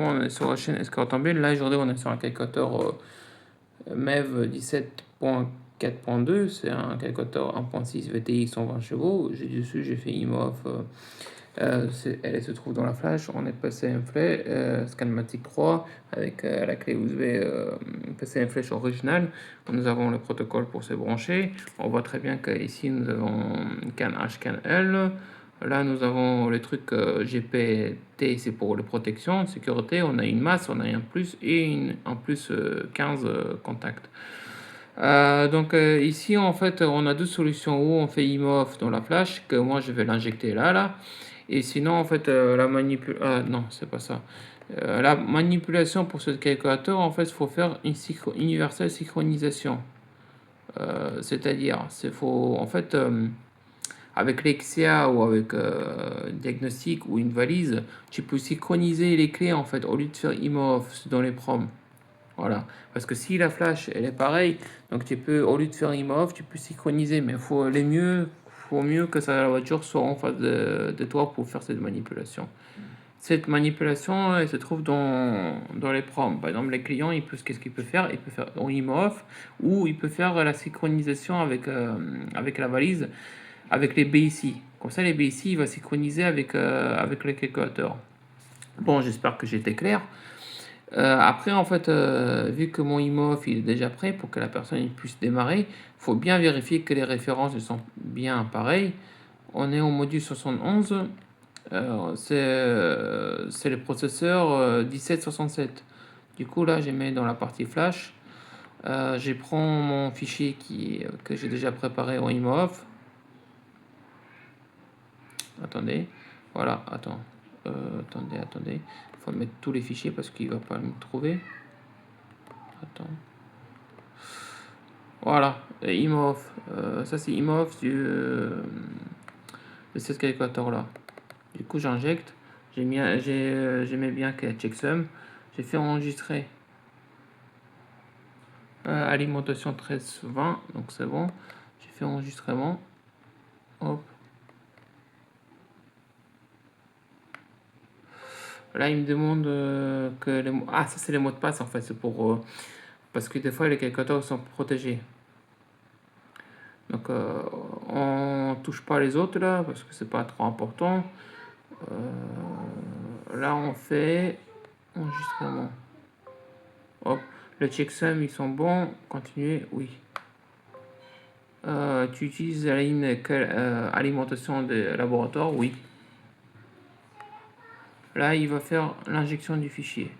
On est sur la chaîne Escrotomobile. Là, aujourd'hui, on est sur un calculateur MEV 17.4.2. C'est un calculateur 1.6 VTI 120 chevaux. J'ai fait IMOF. Elle se trouve dans la flash. On est PCM Flash, Scanmatic 3 avec la clé USB PCM Flash originale. Nous avons le protocole pour se brancher. On voit très bien qu'ici, nous avons CAN H, CAN L. Là, nous avons le truc GPT, c'est pour les protections, sécurité. On a une masse, on a un plus et un plus 15 contacts. Ici, en fait, on a deux solutions. Où on fait IMOF dans la flash, que moi, je vais l'injecter là. Et sinon, en fait, non, c'est pas ça. La manipulation pour ce calculateur, en fait, il faut faire une universelle synchronisation. C'est-à-dire, en fait, avec l'Exia ou avec diagnostic ou une valise, tu peux synchroniser les clés en fait au lieu de faire IMOF dans les proms. Voilà. Parce que si la flash elle est pareille, donc tu peux, au lieu de faire IMOF, tu peux synchroniser. Mais faut mieux que la voiture soit en face de toi pour faire cette manipulation. Cette manipulation, elle se trouve dans les proms. Par exemple, les clients, qu'est-ce qu'il peut faire? Il peut faire en IMOF ou il peut faire la synchronisation avec la valise avec les BIC. Comme ça, les BIC, il va synchroniser avec le calculateur. Bon, j'espère que j'ai été clair. Après, en fait, vu que mon IMOF il est déjà prêt pour que la personne puisse démarrer, il faut bien vérifier que les références sont bien pareilles. On est au module 71. C'est le processeur 1767. Du coup, là, je mets dans la partie flash. Je prends mon fichier que j'ai déjà préparé en IMOF. Attendez, voilà, attendez. Il faut mettre tous les fichiers parce qu'il va pas me trouver. Attends. Voilà, IMOF. Ça c'est IMOF de ce calculateur là. Du coup, j'injecte. J'aimais bien qu'il y ait checksum. J'ai fait enregistrer. Alimentation 1320, donc c'est bon. J'ai fait enregistrement. Hop. Là, il me demande que les mots. Ah, ça, c'est les mots de passe en fait. C'est pour. Parce que des fois, les calculateurs sont protégés. Donc, on touche pas les autres là parce que c'est pas trop important. Là, on fait enregistrement. Hop. Les checksum, ils sont bons. Continuer, oui. Tu utilises la ligne alimentation de laboratoire, oui. Là, il va faire l'injection du fichier.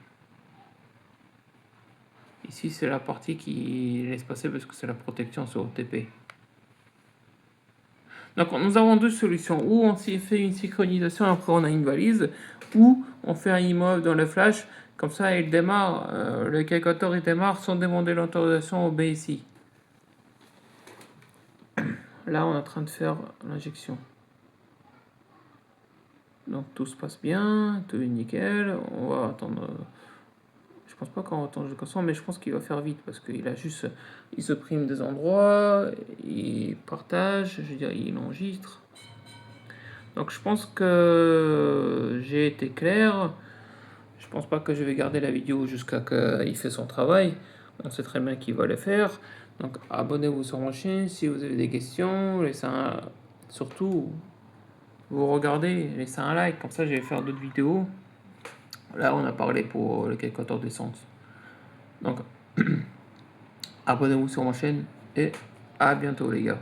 Ici, c'est la partie qui laisse passer parce que c'est la protection sur OTP. Donc, nous avons deux solutions. Ou on fait une synchronisation, après on a une valise, ou on fait un IMOF dans le flash. Comme ça, il démarre, le calculateur il démarre sans demander l'autorisation au BSI. Là, on est en train de faire l'injection. Donc, tout se passe bien, tout est nickel. On va attendre. Je pense pas qu'on va attendre jusqu'à ça, mais je pense qu'il va faire vite parce qu'il a juste. Il se prime des endroits, il partage, je veux dire, il enregistre. Donc, je pense que j'ai été clair. Je pense pas que je vais garder la vidéo jusqu'à ce qu'il fait son travail. On sait très bien qu'il va le faire. Donc abonnez-vous sur ma chaîne si vous avez des questions. Surtout, vous regardez, laissez un like. Comme ça, je vais faire d'autres vidéos. Là, on a parlé pour le calculateur d'essence. Donc, abonnez-vous sur ma chaîne et à bientôt les gars.